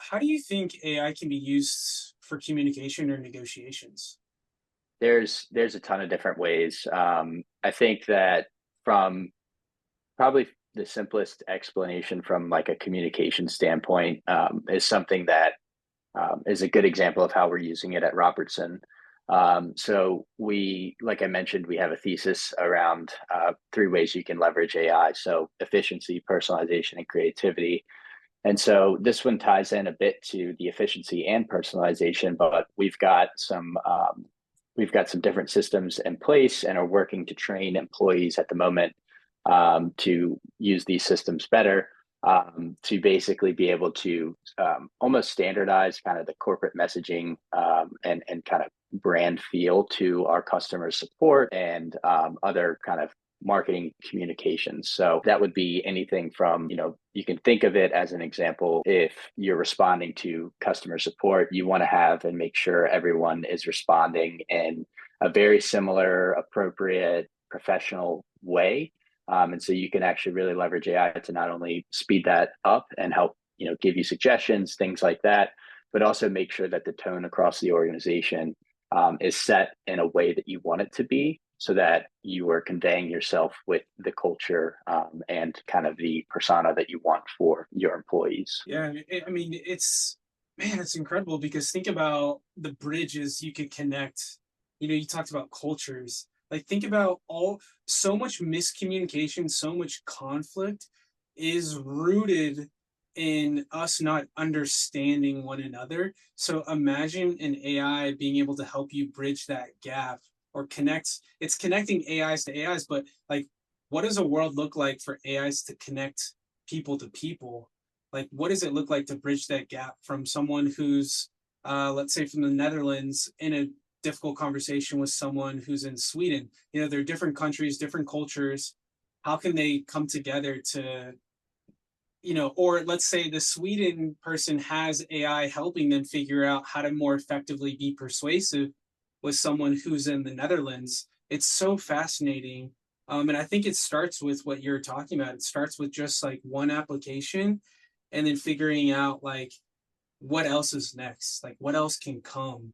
How do you think AI can be used for communication or negotiations? There's a ton of different ways. I think that from probably the simplest explanation from like a communication standpoint is something that is a good example of how we're using it at Robertson. So like I mentioned, we have a thesis around three ways you can leverage AI. So efficiency, personalization, and creativity. And so this one ties in a bit to the efficiency and personalization, but we've got some different systems in place and are working to train employees at the moment to use these systems better, to basically be able to almost standardize kind of the corporate messaging and kind of brand feel to our customer support and other kind of marketing communications. So that would be anything from, you can think of it as an example. If you're responding to customer support, you want to have and make sure everyone is responding in a very similar, appropriate, professional way. And so you can actually really leverage AI to not only speed that up and help, give you suggestions, things like that, but also make sure that the tone across the organization is set in a way that you want it to be so that you are conveying yourself with the culture and kind of the persona that you want for your employees. Yeah, I mean, it's incredible because think about the bridges you could connect. You talked about cultures. Like, think about so much miscommunication, so much conflict is rooted in us not understanding one another. So imagine an AI being able to help you bridge that gap or connect. It's connecting AIs to AIs, but like, what does a world look like for AIs to connect people to people? Like, what does it look like to bridge that gap from someone who's let's say from the Netherlands in a difficult conversation with someone who's in Sweden? They're different countries, different cultures. How can they come together to, or let's say the Sweden person has AI helping them figure out how to more effectively be persuasive with someone who's in the Netherlands. It's so fascinating. And I think it starts with what you're talking about. It starts with just like one application and then figuring out like what else is next, like what else can come.